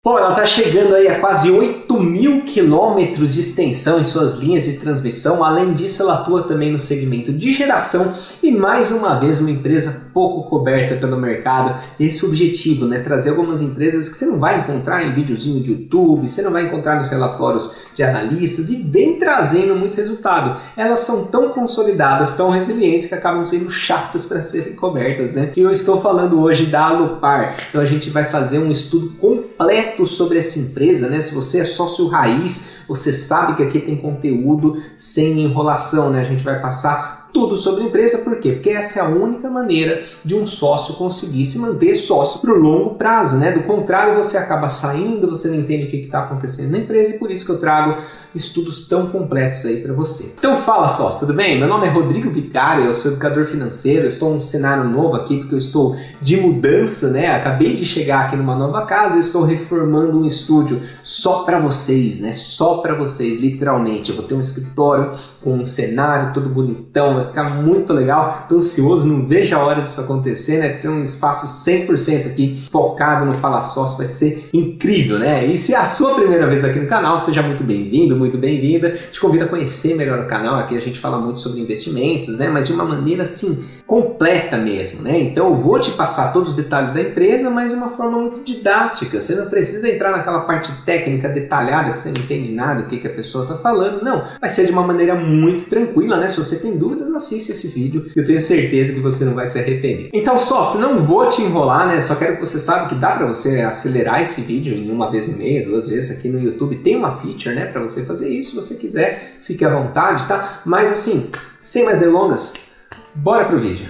Bom, ela está chegando aí a quase 8.000 quilômetros de extensão em suas linhas de transmissão. Além disso, ela atua também no segmento de geração e, mais uma vez, uma empresa pouco coberta pelo mercado. Esse objetivo, né? Trazer algumas empresas que você não vai encontrar em videozinho de YouTube, você não vai encontrar nos relatórios de analistas e vem trazendo muito resultado. Elas são tão consolidadas, tão resilientes que acabam sendo chatas para serem cobertas, né? E eu estou falando hoje da Alupar. Então a gente vai fazer um estudo completo sobre essa empresa, né? Se você é sócio raiz, você sabe que aqui tem conteúdo sem enrolação, né? A gente vai passar tudo sobre a empresa, por quê? Porque essa é a única maneira de um sócio conseguir se manter sócio para o longo prazo, né? Do contrário, você acaba saindo, você não entende o que está acontecendo na empresa e por isso que eu trago estudos tão completos aí para você. Então fala sócio, tudo bem? Meu nome é Rodrigo Vicário, eu sou educador financeiro, eu estou num cenário novo aqui porque eu estou de mudança, né? Acabei de chegar aqui numa nova casa e estou reformando um estúdio só para vocês, né? Só para vocês, literalmente. Eu vou ter um escritório com um cenário todo bonitão, vai ficar muito legal. Estou ansioso, não vejo a hora disso acontecer, né? Ter um espaço 100% aqui focado no Fala Sócio vai ser incrível, né? E se é a sua primeira vez aqui no canal, seja muito bem-vindo, muito bem-vinda. Te convido a conhecer melhor o canal. Aqui a gente fala muito sobre investimentos, né? Mas de uma maneira assim completa mesmo, né? Então eu vou te passar todos os detalhes da empresa, mas de uma forma muito didática. Você não precisa entrar naquela parte técnica detalhada que você não entende nada do que a pessoa está falando. Não, vai ser de uma maneira muito tranquila, né? Se você tem dúvidas, assiste esse vídeo. Eu tenho certeza que você não vai se arrepender. Então sócio, não vou te enrolar, né? Só quero que você saiba que dá para você acelerar esse vídeo em 1,5 vez, 2 vezes aqui no YouTube. Tem uma feature, né? Para você fazer isso. Se você quiser, fique à vontade, tá? Mas assim, sem mais delongas, bora pro vídeo.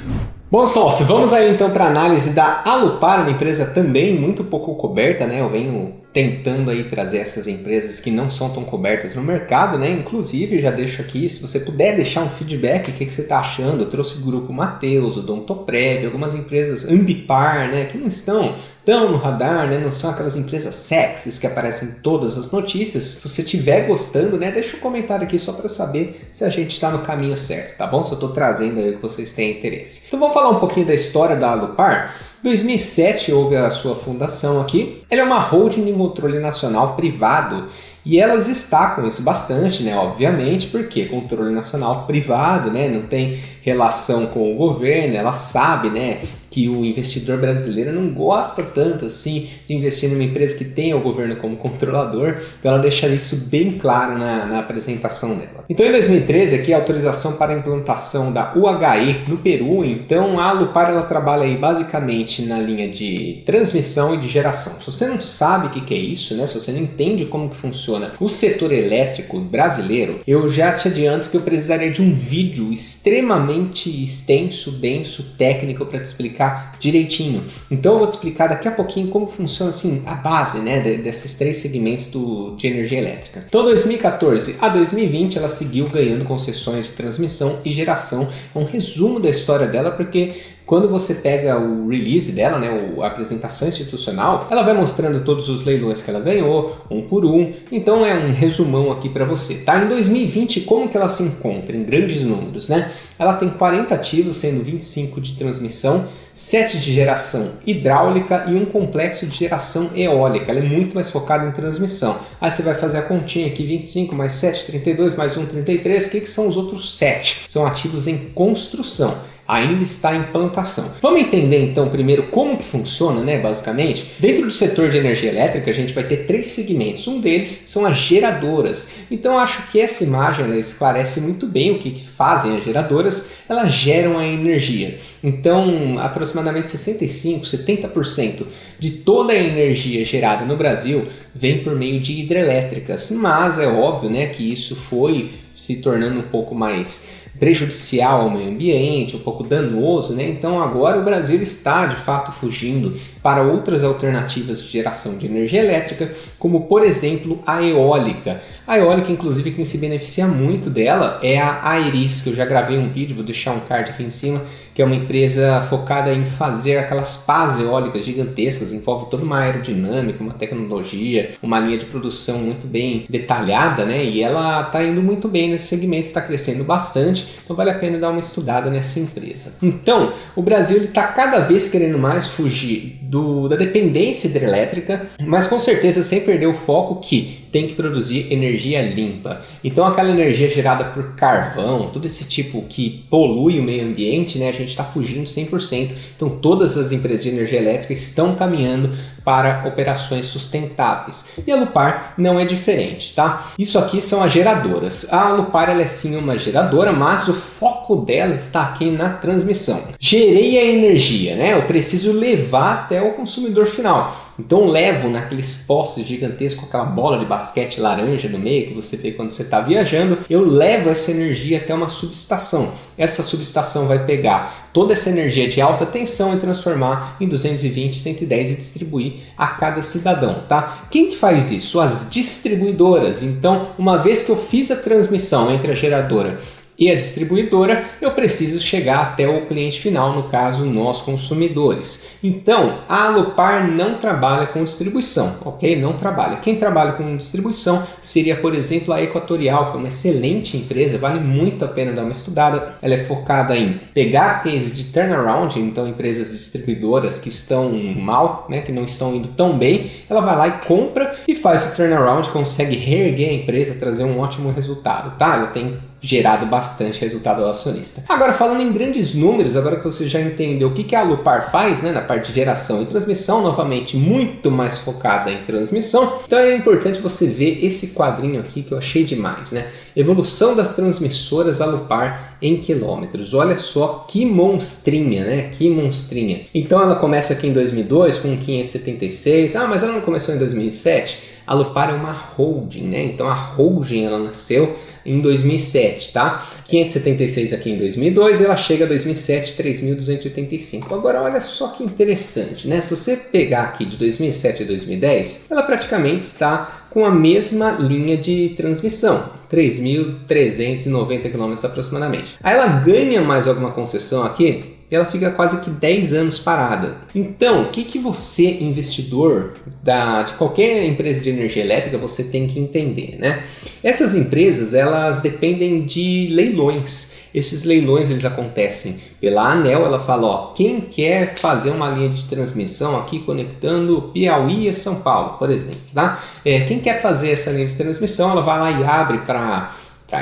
Bom sócio, vamos aí então para a análise da Alupar, uma empresa também muito pouco coberta, né? Eu venho tentando aí trazer essas empresas que não são tão cobertas no mercado, né? Inclusive, já deixo aqui, se você puder deixar um feedback, o que você está achando. Eu trouxe o grupo Mateus, o Odontoprev, algumas empresas Ambipar, né? Que não estão tão no radar, né? Não são aquelas empresas sexys que aparecem em todas as notícias. Se você estiver gostando, né? Deixa um comentário aqui só para saber se a gente está no caminho certo, tá bom? Se eu estou trazendo aí o que vocês têm interesse. Então vamos falar um pouquinho da história da Alupar. Em 2007 houve a sua fundação aqui. Ela é uma holding de controle nacional privado e elas destacam isso bastante, né? Obviamente, porque controle nacional privado, né? Não tem relação com o governo, ela sabe, né? Que o investidor brasileiro não gosta tanto assim de investir numa empresa que tem o governo como controlador, então ela deixa isso bem claro na apresentação dela. Então em 2013 aqui a autorização para a implantação da UHE no Peru, então a Alupar ela trabalha aí basicamente na linha de transmissão e de geração. Se você não sabe o que é isso, né? Se você não entende como que funciona o setor elétrico brasileiro, eu já te adianto que eu precisaria de um vídeo extremamente extenso, denso, técnico para te explicar direitinho. Então eu vou te explicar daqui a pouquinho como funciona assim a base, né, desses 3 segmentos de energia elétrica. Então 2014 a 2020 ela seguiu ganhando concessões de transmissão e geração. É um resumo da história dela, porque quando você pega o release dela, né, a apresentação institucional, ela vai mostrando todos os leilões que ela ganhou, um por um. Então é um resumão aqui para você, tá? Em 2020, como que ela se encontra em grandes números, né? Ela tem 40 ativos, sendo 25 de transmissão, 7 de geração hidráulica e um complexo de geração eólica. Ela é muito mais focada em transmissão. Aí você vai fazer a continha aqui, 25 mais 7, 32, mais 1, 33. O que são os outros 7? São ativos em construção. Ainda está em implantação. Vamos entender então primeiro como que funciona, né, basicamente? Dentro do setor de energia elétrica a gente vai ter 3 segmentos. Um deles são as geradoras. Então acho que essa imagem ela esclarece muito bem o que fazem as geradoras. Elas geram a energia. Então aproximadamente 65, 70% de toda a energia gerada no Brasil vem por meio de hidrelétricas. Mas é óbvio, né, que isso foi se tornando um pouco mais prejudicial ao meio ambiente, um pouco danoso, né? Então agora o Brasil está de fato fugindo para outras alternativas de geração de energia elétrica, como por exemplo a eólica. A eólica, inclusive, quem se beneficia muito dela é a Aeris, que eu já gravei um vídeo, vou deixar um card aqui em cima, que é uma empresa focada em fazer aquelas pás eólicas gigantescas, envolve toda uma aerodinâmica, uma tecnologia, uma linha de produção muito bem detalhada, né? E ela está indo muito bem nesse segmento, está crescendo bastante, então vale a pena dar uma estudada nessa empresa. Então, o Brasil está cada vez querendo mais fugir da dependência hidrelétrica, mas com certeza sem perder o foco que tem que produzir energia limpa. Então aquela energia gerada por carvão, todo esse tipo que polui o meio ambiente, né, a gente está fugindo 100%. Então todas as empresas de energia elétrica estão caminhando para operações sustentáveis. E a Alupar não é diferente, tá? Isso aqui são as geradoras. A Alupar ela é sim uma geradora, mas o foco dela está aqui na transmissão. Gerei a energia, né? Eu preciso levar até o consumidor final. Então levo naqueles postes gigantescos com aquela bola de basquete laranja no meio que você vê quando você está viajando, eu levo essa energia até uma subestação. Essa subestação vai pegar toda essa energia de alta tensão e transformar em 220, 110 e distribuir a cada cidadão, tá? Quem que faz isso? As distribuidoras. Então, uma vez que eu fiz a transmissão entre a geradora e a distribuidora, eu preciso chegar até o cliente final, no caso, nós consumidores. Então, a Alupar não trabalha com distribuição, ok? Não trabalha. Quem trabalha com distribuição seria, por exemplo, a Equatorial, que é uma excelente empresa, vale muito a pena dar uma estudada. Ela é focada em pegar cases de turnaround, então empresas distribuidoras que estão mal, né, que não estão indo tão bem, ela vai lá e compra e faz o turnaround, consegue reerguer a empresa, trazer um ótimo resultado, tá? Ela tem gerado bastante resultado ao acionista. Agora, falando em grandes números, agora que você já entendeu o que a Alupar faz, né, na parte de geração e transmissão, novamente muito mais focada em transmissão, então é importante você ver esse quadrinho aqui que eu achei demais, né? Evolução das transmissoras Alupar em quilômetros. Olha só que monstrinha, né? Que monstrinha. Então ela começa aqui em 2002 com 576. Mas ela não começou em 2007? A Alupar é uma holding, né? Então a holding ela nasceu em 2007, tá? 576 aqui em 2002, ela chega a 2007, 3.285. Agora olha só que interessante, né? Se você pegar aqui de 2007 a 2010, ela praticamente está com a mesma linha de transmissão, 3.390 km aproximadamente. Aí ela ganha mais alguma concessão aqui, e ela fica quase que 10 anos parada. Então, o que você, investidor de qualquer empresa de energia elétrica, você tem que entender, né? Essas empresas, elas dependem de leilões. Esses leilões, eles acontecem pela ANEEL, ela fala, ó, quem quer fazer uma linha de transmissão aqui conectando Piauí a São Paulo, por exemplo, tá? Quem quer fazer essa linha de transmissão, ela vai lá e abre para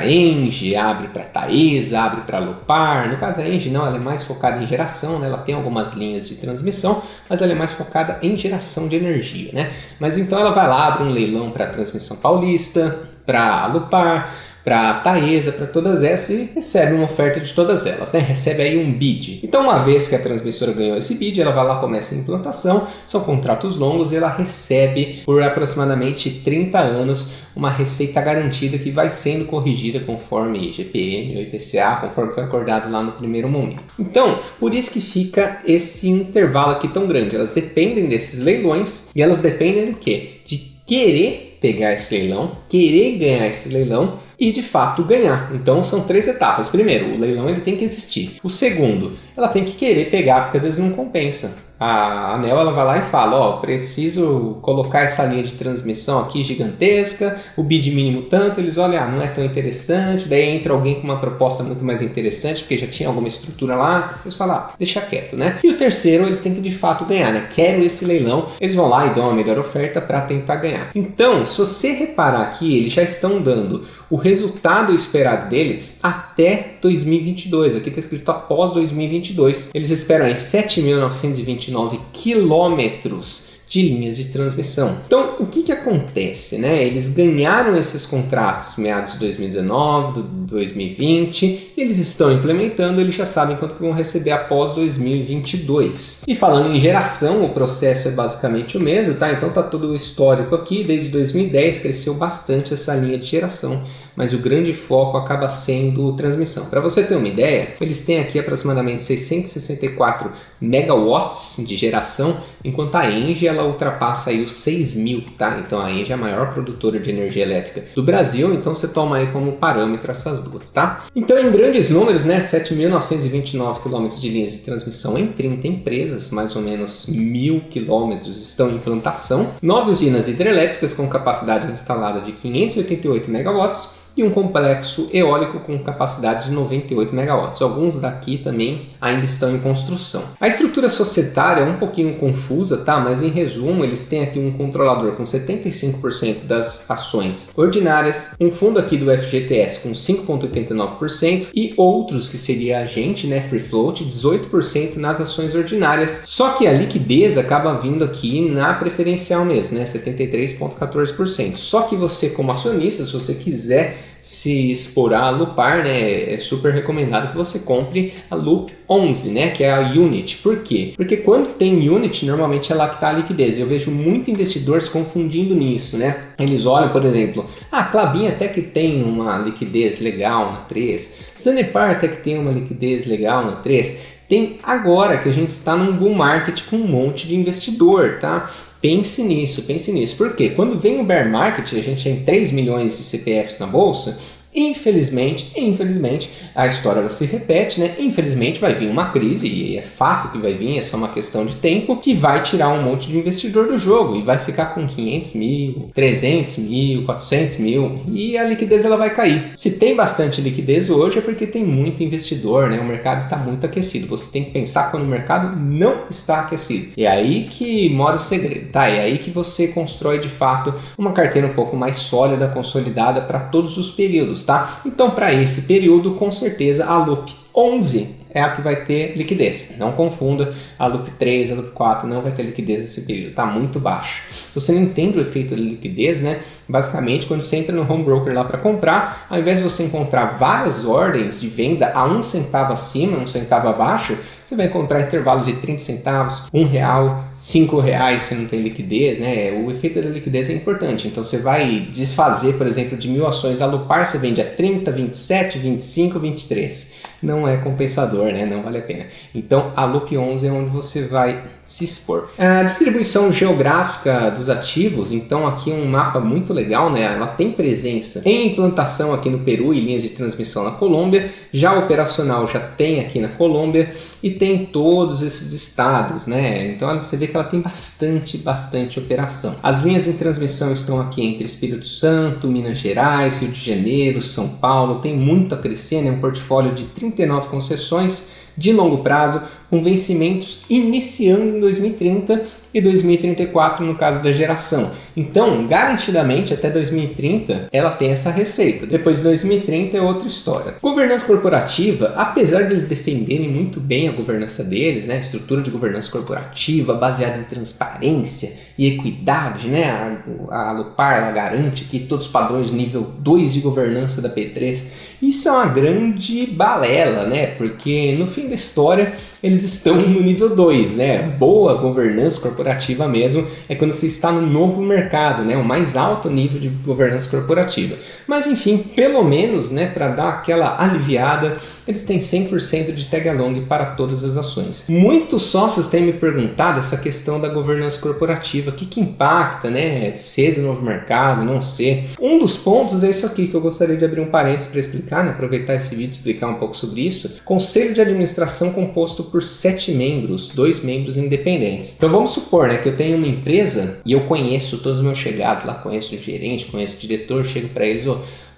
Engie, abre para Taesa, abre para Alupar. No caso a Engie não, ela é mais focada em geração, né? Ela tem algumas linhas de transmissão, mas ela é mais focada em geração de energia, né? Mas então ela vai lá, abre um leilão para a Transmissão Paulista, para Alupar, para Taesa, para todas essas e recebe uma oferta de todas elas, né? Recebe aí um bid. Então, uma vez que a transmissora ganhou esse bid, ela vai lá, começa a implantação, são contratos longos e ela recebe por aproximadamente 30 anos uma receita garantida que vai sendo corrigida conforme IGPM ou IPCA, conforme foi acordado lá no primeiro momento. Então, por isso que fica esse intervalo aqui tão grande. Elas dependem desses leilões e elas dependem do quê? De querer pegar esse leilão, querer ganhar esse leilão e de fato ganhar. Então são 3 etapas. Primeiro, o leilão ele tem que existir. O segundo, ela tem que querer pegar, porque às vezes não compensa. A ANEEL ela vai lá e fala, ó, preciso colocar essa linha de transmissão aqui gigantesca, o bid mínimo tanto, eles olham, não é tão interessante, daí entra alguém com uma proposta muito mais interessante, porque já tinha alguma estrutura lá, eles falam, deixa quieto, né? E o terceiro, eles têm que de fato ganhar, né? Quero esse leilão, eles vão lá e dão a melhor oferta para tentar ganhar. Então, se você reparar aqui, eles já estão dando o resultado esperado deles até 2022, aqui está escrito após 2022, eles esperam em 7.929 quilômetros de linhas de transmissão. Então, o que acontece, né? Eles ganharam esses contratos meados de 2019, 2020, eles estão implementando, eles já sabem quanto que vão receber após 2022. E falando em geração, o processo é basicamente o mesmo, tá? Então tá todo o histórico aqui, desde 2010 cresceu bastante essa linha de geração, mas o grande foco acaba sendo transmissão. Para você ter uma ideia, eles têm aqui aproximadamente 664 megawatts de geração, enquanto a Engie ela ultrapassa aí os 6.000, tá? Então a Engie é a maior produtora de energia elétrica do Brasil, então você toma aí como parâmetro essas duas, tá? Então em grandes números, né, 7.929 km de linhas de transmissão em 30 empresas, mais ou menos 1.000 km estão em implantação, 9 usinas hidrelétricas com capacidade instalada de 588 megawatts, e um complexo eólico com capacidade de 98 megawatts. Alguns daqui também ainda estão em construção. A estrutura societária é um pouquinho confusa, tá? Mas em resumo, eles têm aqui um controlador com 75% das ações ordinárias, um fundo aqui do FGTS com 5,89% e outros que seria a gente, né, Free Float, 18% nas ações ordinárias. Só que a liquidez acaba vindo aqui na preferencial mesmo, né, 73,14%. Só que você, como acionista, se você quiser se expor a Lupar, né, é super recomendado que você compre a Loop 11, né, que é a Unit. Por quê? Porque quando tem Unit, normalmente é lá que está a liquidez. Eu vejo muito investidor se confundindo nisso, né? Eles olham, por exemplo, a Klabin até que tem uma liquidez legal na 3, Sanepar até que tem uma liquidez legal na 3. Tem agora que a gente está num bull market com um monte de investidor, tá? Pense nisso. Por quê? Quando vem o bear market, a gente tem 3 milhões de CPFs na bolsa, infelizmente, a história se repete, né? Infelizmente vai vir uma crise, e é fato que vai vir, é só uma questão de tempo, que vai tirar um monte de investidor do jogo e vai ficar com 500 mil, 300 mil, 400 mil e a liquidez ela vai cair. Se tem bastante liquidez hoje é porque tem muito investidor, né? O mercado está muito aquecido. Você tem que pensar quando o mercado não está aquecido. É aí que mora o segredo, tá? É aí que você constrói de fato uma carteira um pouco mais sólida, consolidada para todos os períodos. Tá? Então, para esse período, com certeza, a Loop 11 é a que vai ter liquidez. Não confunda, a Loop 3, a Loop 4 não vai ter liquidez nesse período, está muito baixo. Se você não entende o efeito de liquidez, né? Basicamente, quando você entra no home broker lá para comprar, ao invés de você encontrar várias ordens de venda a 1 centavo acima, 1 centavo abaixo, você vai encontrar intervalos de 30 centavos, R$1, R$5 se não tem liquidez, né? O efeito da liquidez é importante. Então você vai desfazer, por exemplo, de 1.000 ações a Lupar, você vende a 30, 27, 25, 23. Não é compensador, né? Não vale a pena. Então a Loop 11 é onde você vai se expor. A distribuição geográfica dos ativos, então aqui é um mapa muito legal, né? Ela tem presença em implantação aqui no Peru e linhas de transmissão na Colômbia, já operacional já tem aqui na Colômbia e tem em todos esses estados, né? Então você vê que ela tem bastante operação. As linhas de transmissão estão aqui entre Espírito Santo, Minas Gerais, Rio de Janeiro, São Paulo, tem muito a crescer, né? Um portfólio de 39 concessões de longo prazo, com vencimentos iniciando em 2030 e 2034 no caso da geração. Então, garantidamente, até 2030, ela tem essa receita. Depois de 2030 é outra história. Governança corporativa, apesar de eles defenderem muito bem a governança deles, né, a estrutura de governança corporativa baseada em transparência e equidade, né, a Lupar ela garante que todos os padrões nível 2 de governança da P3, isso é uma grande balela, né, porque no fim da história eles estão no nível 2, né, boa governança corporativa mesmo é quando você está no novo mercado, né, o mais alto nível de governança corporativa. Mas enfim, pelo menos, né, para dar aquela aliviada, eles têm 100% de tag along para todas as ações. Muitos sócios têm me perguntado essa questão da governança corporativa, o que impacta, né, ser do novo mercado, não ser. Um dos pontos é isso aqui que eu gostaria de abrir um parênteses para explicar, né, aproveitar esse vídeo e explicar um pouco sobre isso. Conselho de administração composto por 7 membros, 2 membros independentes. Então vamos supor, né, que eu tenho uma empresa e eu conheço todos os meus chegados lá, conheço o gerente, conheço o diretor, chego para eles,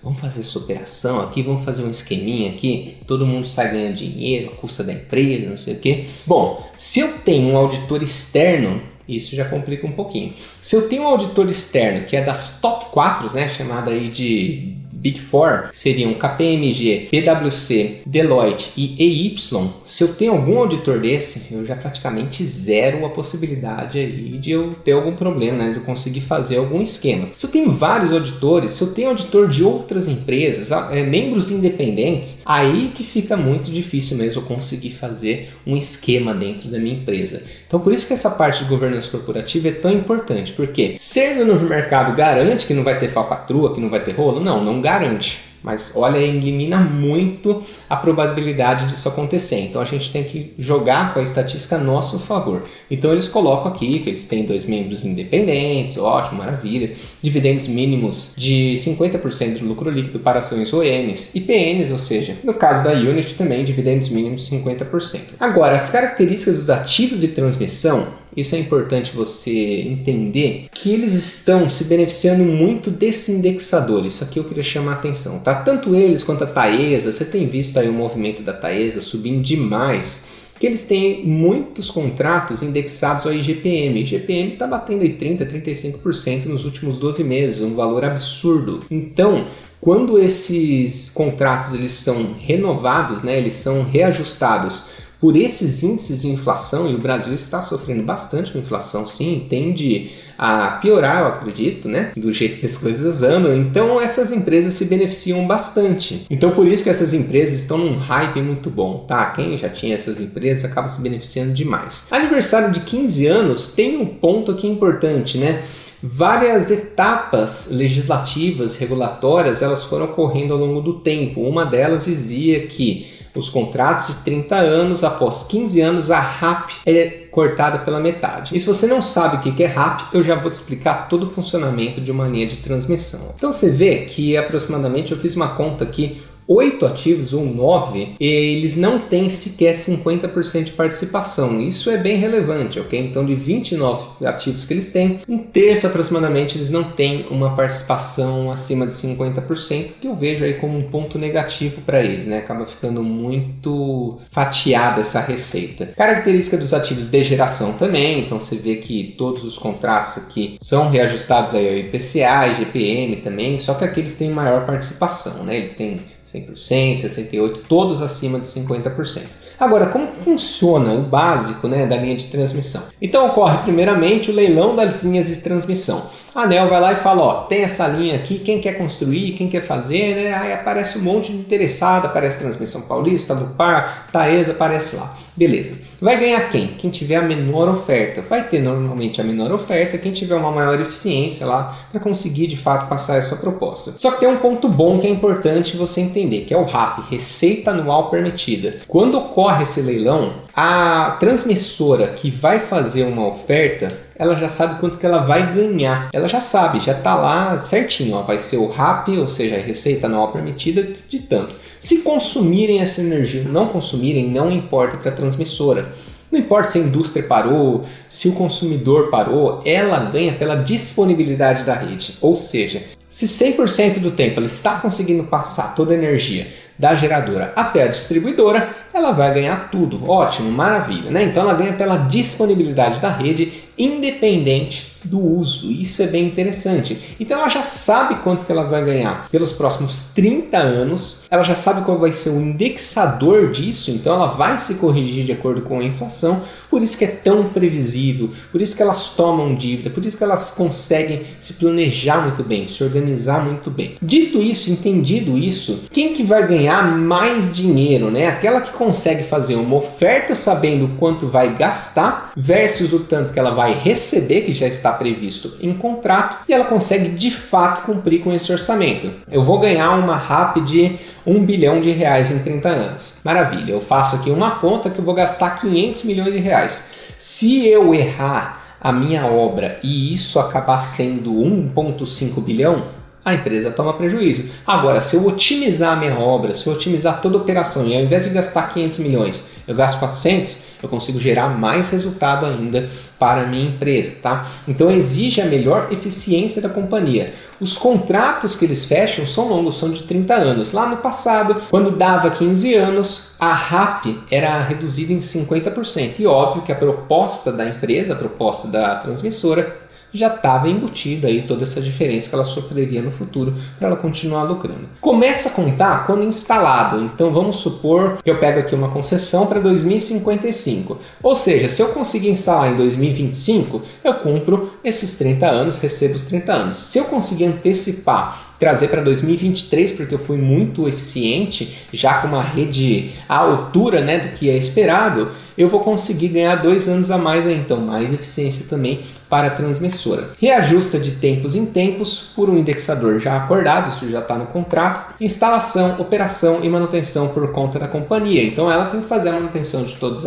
vamos fazer essa operação aqui, vamos fazer um esqueminha aqui, todo mundo sai ganhando dinheiro, a custa da empresa, não sei o quê. Bom, se eu tenho um auditor externo, isso já complica um pouquinho. Se eu tenho um auditor externo que é das top 4, né, chamada aí de Big Four, seriam KPMG, PwC, Deloitte e EY. Se eu tenho algum auditor desse, eu já praticamente zero a possibilidade aí de eu ter algum problema, né, de eu conseguir fazer algum esquema. Se eu tenho vários auditores, se eu tenho auditor de outras empresas, membros independentes, aí que fica muito difícil mesmo eu conseguir fazer um esquema dentro da minha empresa. Então por isso que essa parte de governança corporativa é tão importante, porque ser no novo mercado garante que não vai ter falcatrua, que não vai ter rolo? Não garante. Mas olha, elimina muito a probabilidade disso acontecer. Então a gente tem que jogar com a estatística a nosso favor. Então eles colocam aqui que eles têm 2 membros independentes, ótimo, maravilha. Dividendos mínimos de 50% de lucro líquido para ações ONs e PNs, ou seja, no caso da Unity também dividendos mínimos de 50%. Agora, as características dos ativos de transmissão isso é importante você entender, que eles estão se beneficiando muito desse indexador. Isso aqui eu queria chamar a atenção, tá? Tanto eles quanto a Taesa, você tem visto aí o movimento da Taesa subindo demais, que eles têm muitos contratos indexados ao IGPM. O IGPM está batendo aí 30%, 35% nos últimos 12 meses, um valor absurdo. Então, quando esses contratos eles são renovados, né, eles são reajustados por esses índices de inflação, e o Brasil está sofrendo bastante com inflação, sim, tende a piorar, eu acredito, né, do jeito que as coisas andam, então essas empresas se beneficiam bastante. Então por isso que essas empresas estão num hype muito bom, tá? Quem já tinha essas empresas acaba se beneficiando demais. Aniversário de 15 anos tem um ponto aqui importante, né? Várias etapas legislativas, regulatórias, elas foram ocorrendo ao longo do tempo. Uma delas dizia que os contratos de 30 anos, após 15 anos, a RAP é cortada pela metade. E se você não sabe o que é RAP, eu já vou te explicar todo o funcionamento de uma linha de transmissão. Então você vê que aproximadamente, eu fiz uma conta aqui, 8 ativos ou 9, eles não têm sequer 50% de participação. Isso é bem relevante, ok? Então, de 29 ativos que eles têm, um terço aproximadamente eles não têm uma participação acima de 50%, que eu vejo aí como um ponto negativo para eles, né? Acaba ficando muito fatiada essa receita. Característica dos ativos de geração também, então você vê que todos os contratos aqui são reajustados aí ao IPCA, IGPM também, só que aqui eles têm maior participação, né? Eles têm 100%, 68%, todos acima de 50%. Agora, como funciona o básico, né, da linha de transmissão? Então ocorre primeiramente o leilão das linhas de transmissão. A ANEEL vai lá e fala, ó, tem essa linha aqui, quem quer construir, quem quer fazer, né? Aí aparece um monte de interessado, aparece Transmissão Paulista, Lupar, Taesa, aparece lá. Beleza. Vai ganhar quem? Quem tiver a menor oferta. Vai ter normalmente a menor oferta, quem tiver uma maior eficiência lá para conseguir de fato passar essa proposta. Só que tem um ponto bom que é importante você entender, que é o RAP, Receita Anual Permitida. Quando ocorre esse leilão, a transmissora que vai fazer uma oferta, ela já sabe quanto que ela vai ganhar. Ela já sabe, já está lá certinho, ó, vai ser o RAP, ou seja, a Receita Anual Permitida de tanto. Se consumirem essa energia, não consumirem, não importa para a transmissora. Não importa se a indústria parou, se o consumidor parou, ela ganha pela disponibilidade da rede. Ou seja, se 100% do tempo ela está conseguindo passar toda a energia da geradora até a distribuidora, ela vai ganhar tudo. Ótimo, maravilha, né? Então ela ganha pela disponibilidade da rede, independente do uso. Isso é bem interessante. Então ela já sabe quanto que ela vai ganhar pelos próximos 30 anos, ela já sabe qual vai ser o indexador disso, então ela vai se corrigir de acordo com a inflação, por isso que é tão previsível, por isso que elas tomam dívida, por isso que elas conseguem se planejar muito bem, se organizar muito bem. Dito isso, entendido isso, quem que vai ganhar mais dinheiro, né? Aquela que consegue fazer uma oferta sabendo quanto vai gastar versus o tanto que ela vai receber, que já está previsto em contrato, e ela consegue de fato cumprir com esse orçamento. Eu vou ganhar uma RAP de R$1 bilhão em 30 anos. Maravilha, eu faço aqui uma conta que eu vou gastar R$500 milhões. Se eu errar a minha obra e isso acabar sendo 1,5 bilhão, a empresa toma prejuízo. Agora, se eu otimizar a minha obra, se eu otimizar toda a operação e ao invés de gastar 500 milhões, eu gasto 400, eu consigo gerar mais resultado ainda para a minha empresa, tá? Então exige a melhor eficiência da companhia. Os contratos que eles fecham são longos, são de 30 anos. Lá no passado, quando dava 15 anos, a RAP era reduzida em 50%. E óbvio que a proposta da empresa, a proposta da transmissora, já estava embutida aí toda essa diferença que ela sofreria no futuro para ela continuar lucrando. Começa a contar quando instalado. Então vamos supor que eu pego aqui uma concessão para 2055. Ou seja, se eu conseguir instalar em 2025, eu cumpro esses 30 anos, recebo os 30 anos. Se eu conseguir antecipar, trazer para 2023, porque eu fui muito eficiente, já com uma rede à altura, né, do que é esperado, eu vou conseguir ganhar 2 anos a mais, então mais eficiência também para a transmissora. Reajusta de tempos em tempos por um indexador já acordado, isso já está no contrato. Instalação, operação e manutenção por conta da companhia. Então ela tem que fazer a manutenção de todas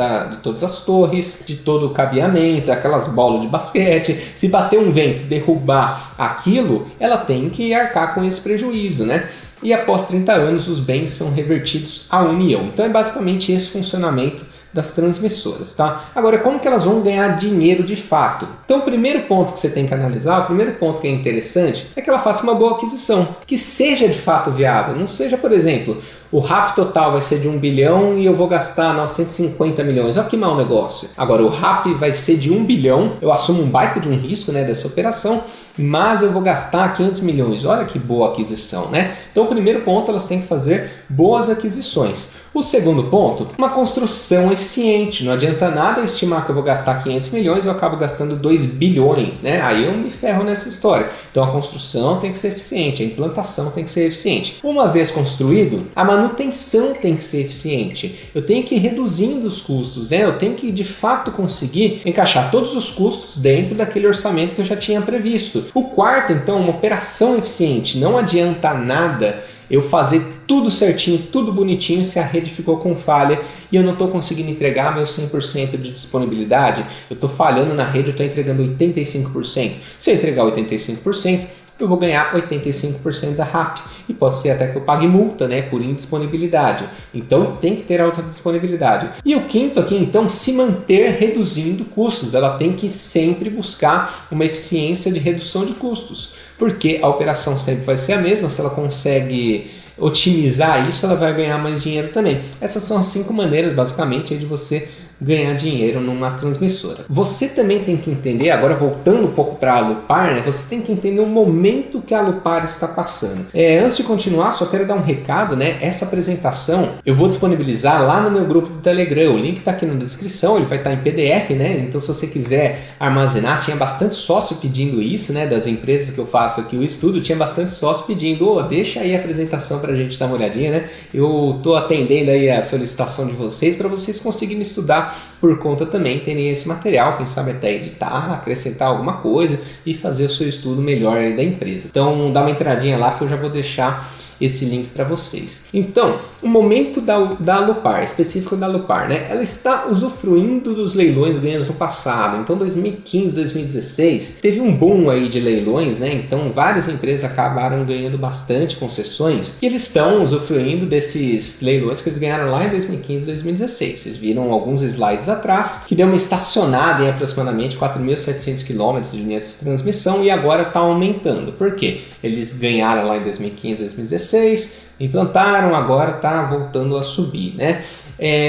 as torres, de todo o cabeamento, aquelas bolas de basquete. Se bater um vento, derrubar aquilo, ela tem que arcar com esse prejuízo, né? E após 30 anos, os bens são revertidos à União. Então é basicamente esse funcionamento das transmissoras, tá? Agora, como que elas vão ganhar dinheiro de fato? Então, o primeiro ponto que você tem que analisar, o primeiro ponto que é interessante, é que ela faça uma boa aquisição, que seja de fato viável, não seja, por exemplo, o RAP total vai ser de 1 bilhão e eu vou gastar 950 milhões. Olha que mau negócio. Agora, o RAP vai ser de 1 bilhão, eu assumo um baita de um risco, né, dessa operação, mas eu vou gastar 500 milhões. Olha que boa aquisição, né? Então, o primeiro ponto, elas têm que fazer boas aquisições. O segundo ponto, uma construção eficiente. Não adianta nada eu estimar que eu vou gastar 500 milhões e eu acabo gastando 2 bilhões, né? Aí eu me ferro nessa história. Então, a construção tem que ser eficiente, a implantação tem que ser eficiente. Uma vez construído, a manutenção tem que ser eficiente. Eu tenho que ir reduzindo os custos, né? Eu tenho que, de fato, conseguir encaixar todos os custos dentro daquele orçamento que eu já tinha previsto. O quarto, então, uma operação eficiente. Não adianta nada eu fazer tudo certinho, tudo bonitinho, se a rede ficou com falha e eu não estou conseguindo entregar meu 100% de disponibilidade, eu estou falhando na rede, eu estou entregando 85%. Se eu entregar 85%, eu vou ganhar 85% da RAP. E pode ser até que eu pague multa, né, por indisponibilidade. Então tem que ter alta disponibilidade. E o quinto aqui, então, se manter reduzindo custos. Ela tem que sempre buscar uma eficiência de redução de custos. Porque a operação sempre vai ser a mesma. Se ela consegue otimizar isso, ela vai ganhar mais dinheiro também. Essas são as 5 maneiras, basicamente, de você ganhar dinheiro numa transmissora. Você também tem que entender, agora voltando um pouco para a Alupar, né, você tem que entender o momento que a Alupar está passando. Antes de continuar, só quero dar um recado, né? Essa apresentação eu vou disponibilizar lá no meu grupo do Telegram. O link está aqui na descrição, ele vai estar em PDF, né? Então, se você quiser armazenar, tinha bastante sócio pedindo isso, né? Das empresas que eu faço aqui o estudo, tinha bastante sócio pedindo, deixa aí a apresentação para a gente dar uma olhadinha, né? Eu estou atendendo aí a solicitação de vocês para vocês conseguirem estudar por conta também, terem esse material, quem sabe até editar, acrescentar alguma coisa e fazer o seu estudo melhor aí da empresa. Então dá uma entradinha lá que eu já vou deixar esse link para vocês. Então, o momento da Alupar, específico da Alupar, né? Ela está usufruindo dos leilões ganhos no passado. Então, 2015, 2016, teve um boom aí de leilões, né? Então, várias empresas acabaram ganhando bastante concessões e eles estão usufruindo desses leilões que eles ganharam lá em 2015, 2016. Vocês viram alguns slides atrás, que deu uma estacionada em aproximadamente 4.700 km de linha de transmissão e agora está aumentando. Por quê? Eles ganharam lá em 2015, 2016, implantaram, agora está voltando a subir, né?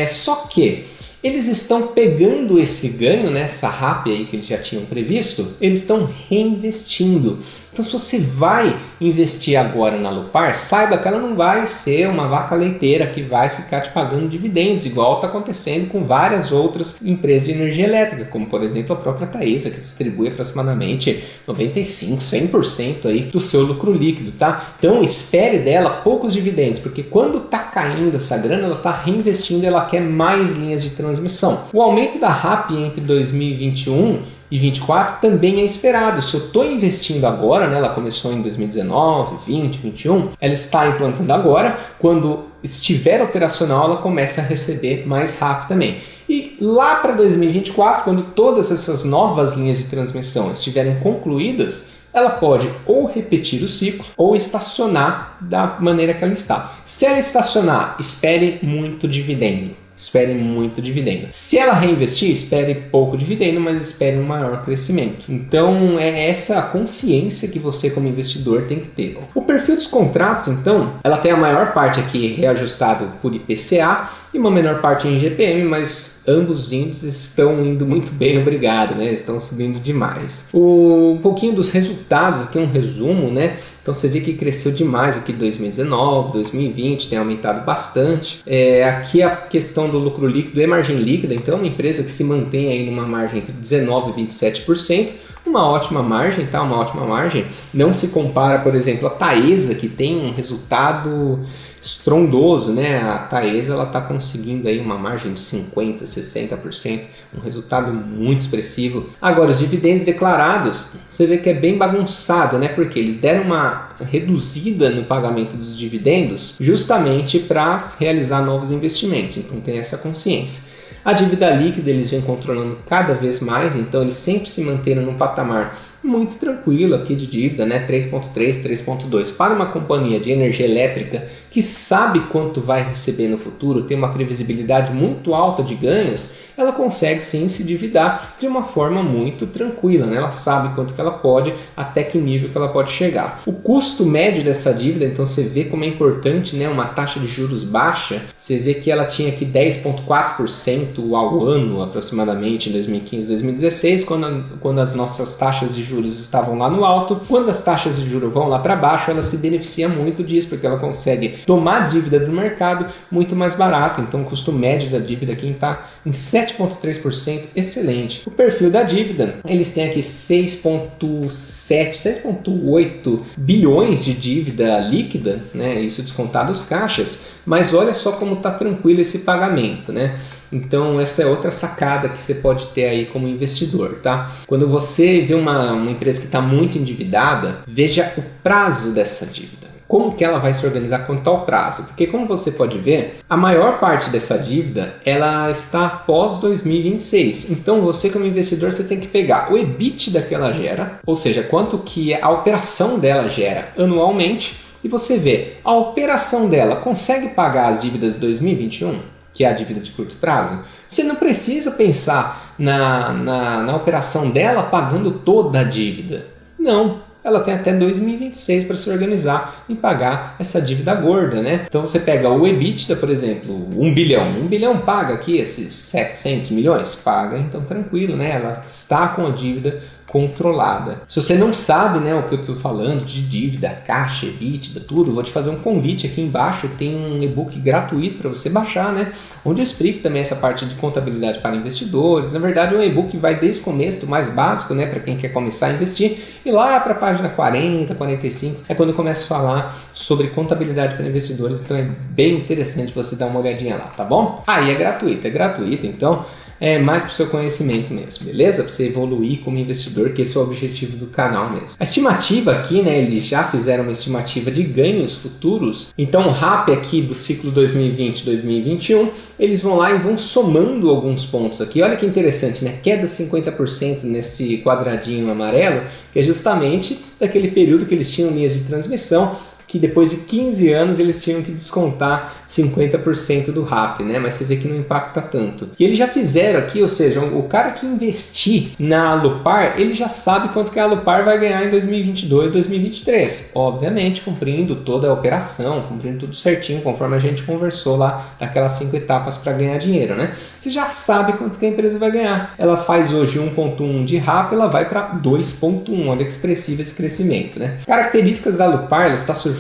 Só que eles estão pegando esse ganho, né, essa RAP aí que eles já tinham previsto, eles estão reinvestindo. Então, se você vai investir agora na Alupar, saiba que ela não vai ser uma vaca leiteira que vai ficar te pagando dividendos, igual está acontecendo com várias outras empresas de energia elétrica, como por exemplo a própria Taesa, que distribui aproximadamente 95%, 100% aí do seu lucro líquido, tá? Então, espere dela poucos dividendos, porque quando está caindo essa grana, ela está reinvestindo, ela quer mais linhas de transmissão. O aumento da RAP entre 2021 e 24 também é esperado. Se eu estou investindo agora, né, ela começou em 2019, 20, 21, ela está implantando agora, quando estiver operacional ela começa a receber mais RAP também. E lá para 2024, quando todas essas novas linhas de transmissão estiverem concluídas, ela pode ou repetir o ciclo ou estacionar da maneira que ela está. Se ela estacionar, espere muito dividendo. Espere muito dividendo. Se ela reinvestir, espere pouco dividendo, mas espere um maior crescimento. Então, é essa consciência que você, como investidor, tem que ter. O perfil dos contratos, então, ela tem a maior parte aqui reajustado por IPCA e uma menor parte em GPM, mas ambos os índices estão indo muito bem, obrigado, né? Estão subindo demais. Um pouquinho dos resultados, aqui um resumo, né? Então você vê que cresceu demais aqui 2019, 2020, tem aumentado bastante. Aqui a questão do lucro líquido e margem líquida, então é uma empresa que se mantém aí numa margem entre 19% e 27%, uma ótima margem, tá? Uma ótima margem. Não se compara, por exemplo, a Taesa, que tem um resultado estrondoso, né? A Taesa, ela está conseguindo aí uma margem de 50%, 60%, um resultado muito expressivo. Agora, os dividendos declarados, você vê que é bem bagunçado, né? Porque eles deram uma reduzida no pagamento dos dividendos justamente para realizar novos investimentos, então tem essa consciência. A dívida líquida eles vêm controlando cada vez mais, então eles sempre se manteram num patamar muito tranquilo aqui de dívida, né? 3,3, 3,2. Para uma companhia de energia elétrica que sabe quanto vai receber no futuro, tem uma previsibilidade muito alta de ganhos, ela consegue sim se endividar de uma forma muito tranquila, né? Ela sabe quanto que ela pode, até que nível que ela pode chegar. O custo médio dessa dívida, então você vê como é importante, né? Uma taxa de juros baixa, você vê que ela tinha aqui 10,4% ao ano aproximadamente em 2015, 2016, quando as nossas taxas de juros estavam lá no alto. Quando as taxas de juros vão lá para baixo, ela se beneficia muito disso, porque ela consegue tomar dívida do mercado muito mais barata. Então o custo médio da dívida aqui está em 7,3%, excelente. O perfil da dívida, eles têm aqui 6,8 bilhões de dívida líquida, né? Isso descontado os caixas, mas olha só como está tranquilo esse pagamento, né? Então essa é outra sacada que você pode ter aí como investidor, tá? Quando você vê uma empresa que está muito endividada, veja o prazo dessa dívida. Como que ela vai se organizar quanto ao prazo? Porque como você pode ver, a maior parte dessa dívida ela está após 2026. Então você como investidor você tem que pegar o EBITDA que ela gera, ou seja, quanto que a operação dela gera anualmente, e você vê, a operação dela consegue pagar as dívidas de 2021, que é a dívida de curto prazo? Você não precisa pensar na operação dela pagando toda a dívida. Não. Ela tem até 2026 para se organizar e pagar essa dívida gorda, né? Então você pega o EBITDA, por exemplo, 1 bilhão. 1 bilhão paga aqui esses 700 milhões? Paga, então tranquilo, né? Ela está com a dívida controlada. Se você não sabe, né, o que eu estou falando de dívida, caixa, EBITDA, tudo, vou te fazer um convite aqui embaixo, tem um e-book gratuito para você baixar, né, onde eu explico também essa parte de contabilidade para investidores. Na verdade, o e-book vai desde o começo, do mais básico, né, para quem quer começar a investir, e lá para a página 40, 45, é quando eu começo a falar sobre contabilidade para investidores, então é bem interessante você dar uma olhadinha lá, tá bom? E é gratuito, então é mais para o seu conhecimento mesmo, beleza? Para você evoluir como investidor, que esse é o objetivo do canal mesmo. A estimativa aqui, né, eles já fizeram uma estimativa de ganhos futuros, então o RAP aqui do ciclo 2020-2021, eles vão lá e vão somando alguns pontos aqui. Olha que interessante, né? Queda 50% nesse quadradinho amarelo, que é justamente daquele período que eles tinham linhas de transmissão, que depois de 15 anos eles tinham que descontar 50% do RAP, né? Mas você vê que não impacta tanto. E eles já fizeram aqui, ou seja, o cara que investir na Alupar, ele já sabe quanto que a Alupar vai ganhar em 2022, 2023. Obviamente, cumprindo toda a operação, cumprindo tudo certinho, conforme a gente conversou lá, daquelas 5 etapas para ganhar dinheiro, né? Você já sabe quanto que a empresa vai ganhar. Ela faz hoje 1,1 de RAP, ela vai para 2,1. Olha que expressivo esse crescimento, né? Características da Alupar, ela está surfando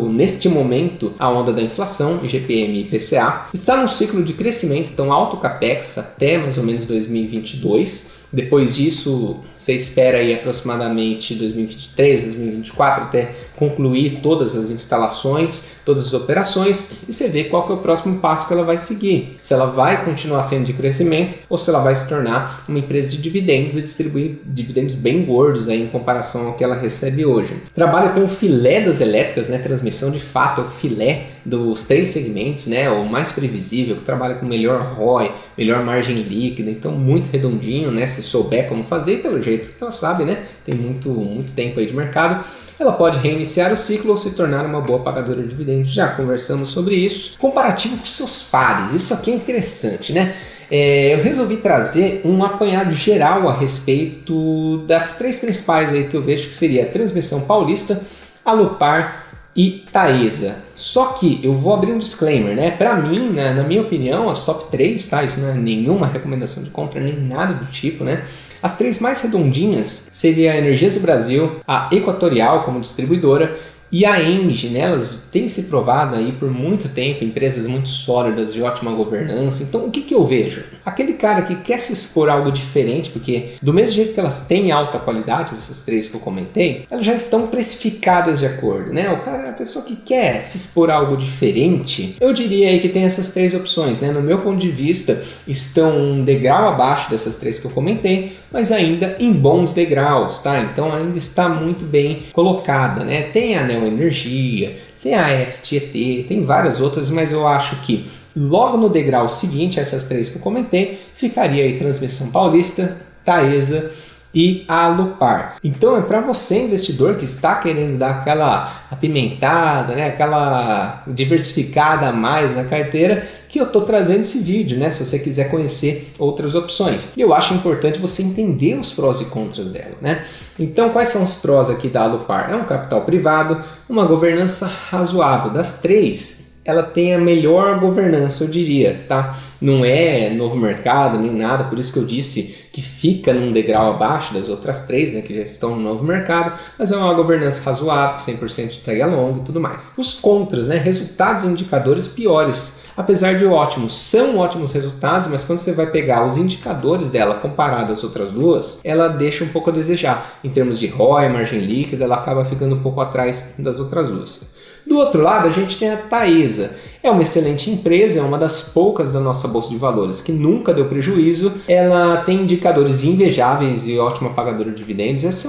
neste momento a onda da inflação, IGPM e IPCA, está num ciclo de crescimento, então alto capex até mais ou menos 2022. Depois disso, você espera aí aproximadamente 2023, 2024 até concluir todas as instalações, todas as operações, e você vê qual que é o próximo passo que ela vai seguir. Se ela vai continuar sendo de crescimento ou se ela vai se tornar uma empresa de dividendos e distribuir dividendos bem gordos aí em comparação ao que ela recebe hoje. Trabalha com o filé das elétricas, né? Transmissão de fato é o filé dos 3 segmentos, né? O mais previsível, que trabalha com melhor ROI, melhor margem líquida, então muito redondinho, né? Se souber como fazer, pelo jeito que ela sabe, né? Tem muito tempo aí de mercado. Ela pode reiniciar o ciclo ou se tornar uma boa pagadora de dividendos. Já conversamos sobre isso. Comparativo com seus pares, isso aqui é interessante, né? Eu resolvi trazer um apanhado geral a respeito das 3 principais aí que eu vejo que seria a Transmissão Paulista, Alupar e Taesa. Só que eu vou abrir um disclaimer, né? Para mim, né, na minha opinião, as top 3, tá? Isso não é nenhuma recomendação de compra, nem nada do tipo, né? As 3 mais redondinhas seria a Energias do Brasil, a Equatorial como distribuidora e a Engie, né? Elas têm se provado aí por muito tempo, empresas muito sólidas, de ótima governança. Então, o que eu vejo? Aquele cara que quer se expor a algo diferente, porque do mesmo jeito que elas têm alta qualidade, essas 3 que eu comentei, elas já estão precificadas de acordo, né? A pessoa que quer se expor a algo diferente, eu diria aí que tem essas 3 opções, né? No meu ponto de vista, estão um degrau abaixo dessas 3 que eu comentei, mas ainda em bons degraus, tá? Então, ainda está muito bem colocada, né? Tem a Neo Energia, tem a STET, tem várias outras, mas eu acho que logo no degrau seguinte a essas 3 que eu comentei, ficaria aí Transmissão Paulista, Taesa e a Alupar. Então é para você, investidor, que está querendo dar aquela apimentada, né, aquela diversificada a mais na carteira, que eu estou trazendo esse vídeo, né, se você quiser conhecer outras opções. E eu acho importante você entender os prós e contras dela, né? Então, quais são os prós aqui da Alupar? É um capital privado, uma governança razoável. Das três, ela tem a melhor governança, eu diria, tá? Não é novo mercado nem nada, por isso que eu disse que fica num degrau abaixo das outras três, né, que já estão no novo mercado, mas é uma governança razoável, 100% de tag along e tudo mais. Os contras, né, resultados e indicadores piores. Apesar de ótimos, são ótimos resultados, mas quando você vai pegar os indicadores dela comparado às outras duas, ela deixa um pouco a desejar. Em termos de ROI, margem líquida, ela acaba ficando um pouco atrás das outras duas. Do outro lado, a gente tem a Taesa. É uma excelente empresa, é uma das poucas da nossa Bolsa de Valores que nunca deu prejuízo. Ela tem indicadores invejáveis e ótima pagadora de dividendos. Essa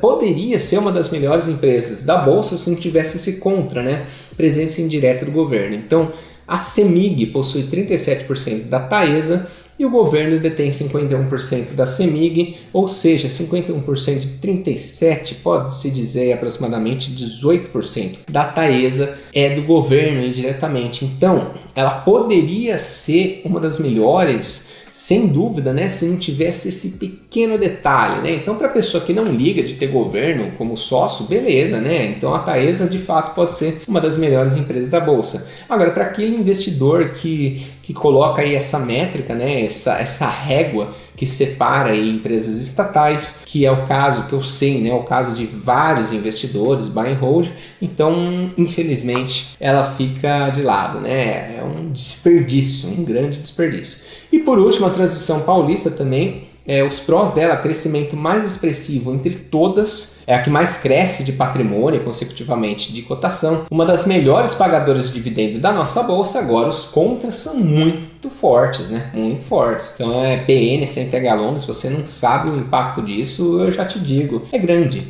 poderia ser uma das melhores empresas da Bolsa se não tivesse esse contra, né? Presença indireta do governo. Então, a CEMIG possui 37% da Taesa e o governo detém 51% da CEMIG, ou seja, 51% de 37%, pode-se dizer aproximadamente 18% da Taesa é do governo indiretamente. Então, ela poderia ser uma das melhores, sem dúvida, né, se não tivesse esse pequeno detalhe, né? Então, para a pessoa que não liga de ter governo como sócio, beleza, né? Então, a Taesa, de fato, pode ser uma das melhores empresas da Bolsa. Agora, para aquele investidor que coloca aí essa métrica, né, essa régua que separa aí empresas estatais, que é o caso que eu sei, né, o caso de vários investidores, buy and hold, então, infelizmente, ela fica de lado, né? É um desperdício, um grande desperdício. E por último, a Transmissão Paulista também, os prós dela, crescimento mais expressivo entre todas, é a que mais cresce de patrimônio consecutivamente de cotação, uma das melhores pagadoras de dividendo da nossa bolsa. Agora os contras são muito fortes, né? Muito fortes. Então é PN sem tag along, se você não sabe o impacto disso, eu já te digo, é grande,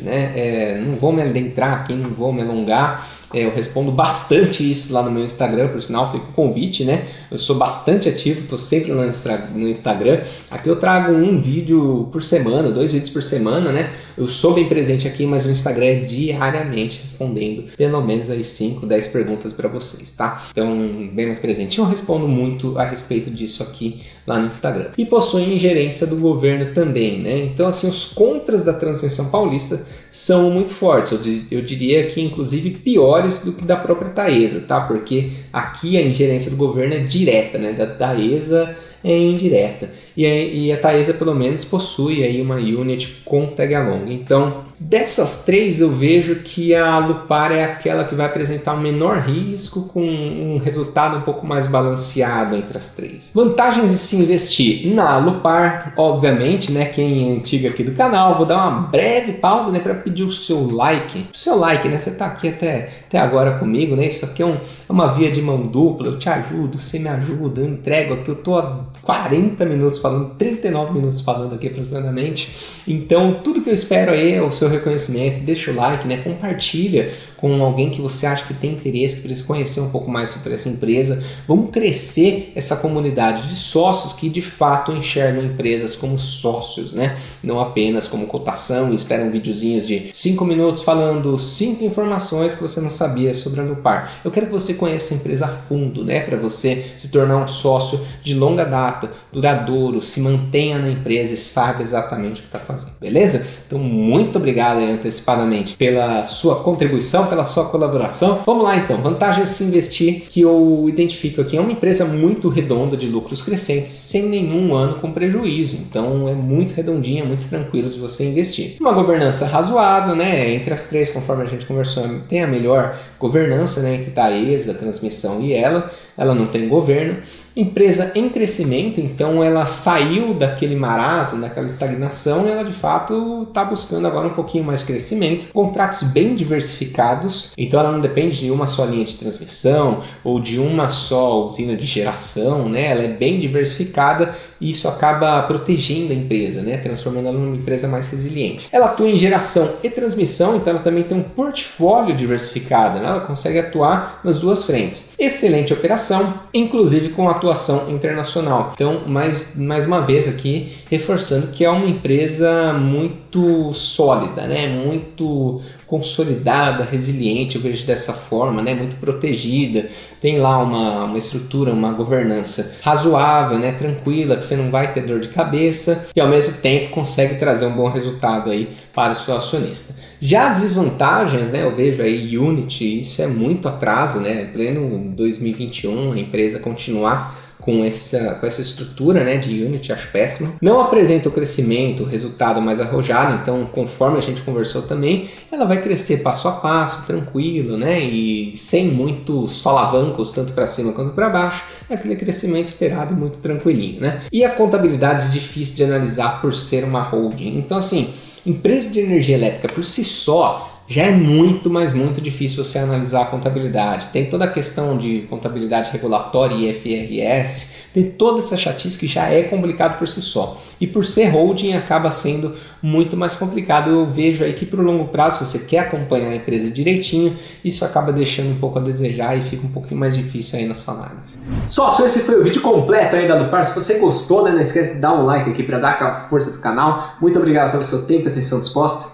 né? Não vou me adentrar aqui, não vou me alongar. Eu respondo bastante isso lá no meu Instagram, por sinal, fica o convite, né? Eu sou bastante ativo, estou sempre no Instagram. Aqui eu trago um vídeo por semana, 2 vídeos por semana, né? Eu sou bem presente aqui, mas o Instagram é diariamente respondendo pelo menos aí 5, 10 perguntas para vocês, tá? Então, bem mais presente. Eu respondo muito a respeito disso aqui lá no Instagram. E possui ingerência do governo também, né? Então, assim, os contras da Transmissão Paulista são muito fortes. Eu diria que, inclusive, piores do que da própria Taesa, tá? Porque aqui a ingerência do governo é direta, né? Da Taesa é indireta. E a Taesa, pelo menos, possui aí uma unit com tag along. Então, dessas três, eu vejo que a Alupar é aquela que vai apresentar um menor risco, com um resultado um pouco mais balanceado entre as três. Vantagens de se investir na Alupar, obviamente, né? Quem é antigo aqui do canal, vou dar uma breve pausa, né, para pedir o seu like. O seu like, né? Você está aqui até agora comigo, né? Isso aqui é uma via de mão dupla. Eu te ajudo, você me ajuda, eu entrego aqui. Eu tô há 40 minutos falando, 39 minutos falando aqui aproximadamente. Então, tudo que eu espero aí é o seu reconhecimento. Deixa o like, né? Compartilha com alguém que você acha que tem interesse, que precisa conhecer um pouco mais sobre essa empresa. Vamos crescer essa comunidade de sócios que de fato enxergam empresas como sócios, né? Não apenas como cotação e esperam videozinhos de 5 minutos falando 5 informações que você não sabia sobre a Alupar. Eu quero que você conheça a empresa a fundo, né? Para você se tornar um sócio de longa data, duradouro, se mantenha na empresa e saiba exatamente o que está fazendo, beleza? Então, muito obrigado aí, antecipadamente pela sua contribuição, pela sua colaboração. Vamos lá então, vantagens de se investir que eu identifico aqui. É uma empresa muito redonda de lucros crescentes, sem nenhum ano com prejuízo. Então é muito redondinha, muito tranquilo de você investir. Uma governança razoável, né? Entre as três, conforme a gente conversou, tem a melhor governança, né? Entre Taesa, Transmissão e ela não tem governo. Empresa em crescimento, então ela saiu daquele marasmo, daquela estagnação, e ela de fato está buscando agora um pouquinho mais de crescimento. Contratos bem diversificados, então ela não depende de uma só linha de transmissão ou de uma só usina de geração, né? Ela é bem diversificada e isso acaba protegendo a empresa, né? Transformando ela numa empresa mais resiliente. Ela atua em geração e transmissão, então ela também tem um portfólio diversificado, né? Ela consegue atuar nas duas frentes. Excelente operação, inclusive com a atuação internacional. Então, mais uma vez aqui, reforçando que é uma empresa muito sólida, né? Muito consolidada, resiliente, eu vejo dessa forma, né? Muito protegida, tem lá uma estrutura, uma governança razoável, né? Tranquila, que você não vai ter dor de cabeça e ao mesmo tempo consegue trazer um bom resultado aí para o seu acionista. Já as desvantagens, né? Eu vejo aí Unity, isso é muito atraso, né? Pleno 2021, a empresa continuar com essa estrutura, né, de Unity, acho péssimo. Não apresenta o crescimento, o resultado mais arrojado, então conforme a gente conversou também, ela vai crescer passo a passo, tranquilo, né, e sem muitos solavancos, tanto para cima quanto para baixo, é aquele crescimento esperado muito tranquilinho, né. E a contabilidade difícil de analisar por ser uma holding. Então assim, empresa de energia elétrica por si só, já é muito, mas muito difícil você analisar a contabilidade. Tem toda a questão de contabilidade regulatória e IFRS, tem toda essa chatice que já é complicado por si só. E por ser holding acaba sendo muito mais complicado. Eu vejo aí que para o longo prazo, se você quer acompanhar a empresa direitinho, isso acaba deixando um pouco a desejar e fica um pouquinho mais difícil aí na sua análise. Sócio, esse foi o vídeo completo aí da Alupar. Se você gostou, né, não esquece de dar um like aqui para dar aquela força pro canal. Muito obrigado pelo seu tempo e atenção disposta.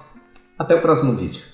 Até o próximo vídeo.